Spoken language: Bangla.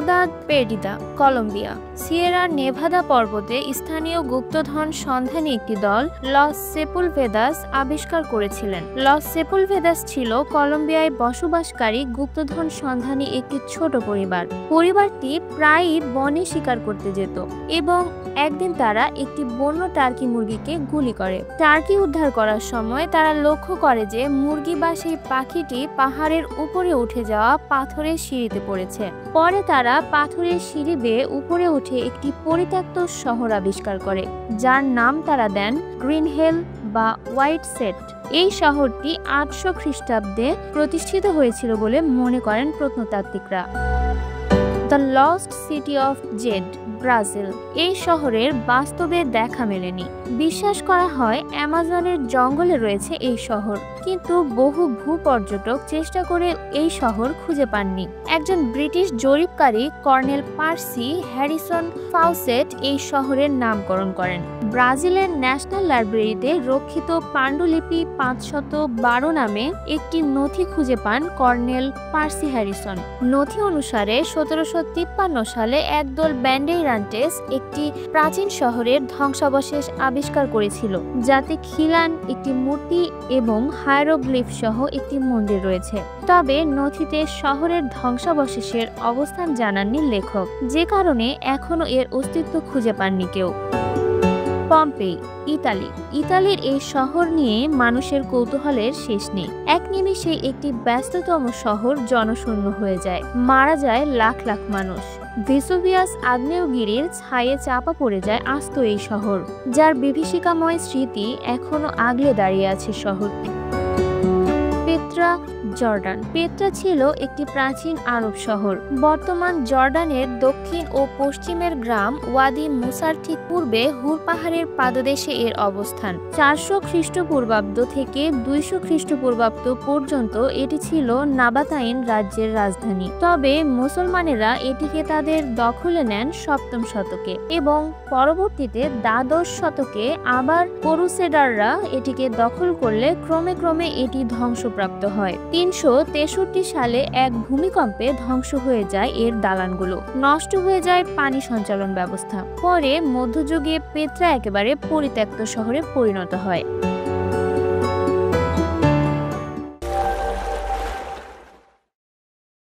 Ciudad Perdida, Colombia. Sierra Nevada পর্বতে স্থানীয় গুপ্তধন সন্ধানী একটি দল লস সেপুলভেদাস আবিষ্কার করেছিলেন। লস সেপুলভেদাস ছিল কলম্বিয়ায় বসবাসকারী গুপ্তধন সন্ধানী একটি ছোট পরিবার। পরিবারটি প্রায়ই বনে শিকার করতে যেত এবং একদিন তারা একটি বন্য টার্কি মুরগিকে গুলি করে। টার্কি উদ্ধার করার সময় তারা লক্ষ্য করে যে মুরগি বা সেই পাখিটি পাহাড়ের উপরে উঠে যাওয়া পাথরের সিঁড়িতে পড়েছে। পরে তারা পাথরের সিঁড়ি বেয়ে উপরে উঠে একটি পরিত্যক্ত শহর আবিষ্কার করে, যার নাম তারা দেন গ্রিন হেল বা হোয়াইট সেট। এই শহরটি 800 খ্রিস্টাব্দে প্রতিষ্ঠিত হয়েছিল বলে মনে করেন প্রত্নতাত্ত্বিকরা। The lost city of Z, Brazil. এই শহরের বাস্তবে দেখা মেলেনি। বিশ্বাস করা হয় অ্যামাজনের জঙ্গলে রয়েছে এই শহর, কিন্তু বহু ভূপর্যটক চেষ্টা করে এই শহর খুঁজে পাননি। একজন ব্রিটিশ জরিপকারী কর্নেল পার্সি হ্যারিসন ফাউসেট এই শহরের নামকরণ করেন। ব্রাজিলের ন্যাশনাল লাইব্রেরিতে রক্ষিত পাণ্ডুলিপি 512 নামে একটি নথি খুঁজে পান কর্নেল পার্সি হ্যারিসন। নথি অনুসারে 1753 সালে একদল ব্যান্ডেইরান্টেস একটি প্রাচীন শহরের ধ্বংসাবশেষ আবিষ্কার করেছিল, যাতে খিলান, একটি মূর্তি এবং হায়ারোগ্লিফ সহ একটি মন্দির রয়েছে। তবে নথিতে শহরের ধ্বংসাবশেষের অবস্থান জানাননি লেখক, যে কারণে এখনো এর অস্তিত্ব খুঁজে পাননি কেউ। Pompeii, Italy. ইতালির এই শহর নিয়ে মানুষের কৌতূহলের শেষ নেই। এক নিমিষে একটি ব্যস্ততম শহর জনশূন্য হয়ে যায়, মারা যায় লাখ লাখ মানুষ। ভেসুভিয়াস আগ্নেয়গিরির ছায়ে চাপা পড়ে যায় আস্ত এই শহর, যার বিভীষিকাময় স্মৃতি এখনো আগলে দাঁড়িয়ে আছে শহরটি। Petra, Jordan. পেত্রা ছিল একটি প্রাচীন আরব শহর। বর্তমান জর্ডানের দক্ষিণ ও পশ্চিমের গ্রাম ওয়াদি মুসার ঠিক পূর্বে হুর পাহাড়ের পাদদেশে এর অবস্থান। 400 খ্রিস্টপূর্বাব্দ থেকে 200 খ্রিস্টপূর্বাব্দ পর্যন্ত এটি ছিল নাবাতাইন রাজ্যের রাজধানী। তবে মুসলমানেরা এটিকে তাদের দখলে নেন 7ম শতকে এবং পরবর্তীতে দ্বাদশ শতকে আবার ক্রুসেডাররা এটিকে দখল করলে ক্রমে ক্রমে এটি ধ্বংসপ্রাপ্ত হয়। 363 সালে এক ভূমিকম্পে ধ্বংস হয়ে যায় এর দালানগুলো, নষ্ট হয়ে যায় পানি সঞ্চালন ব্যবস্থা। পরে মধ্যযুগে পেত্রা একেবারে পরিত্যক্ত শহরে পরিণত হয়।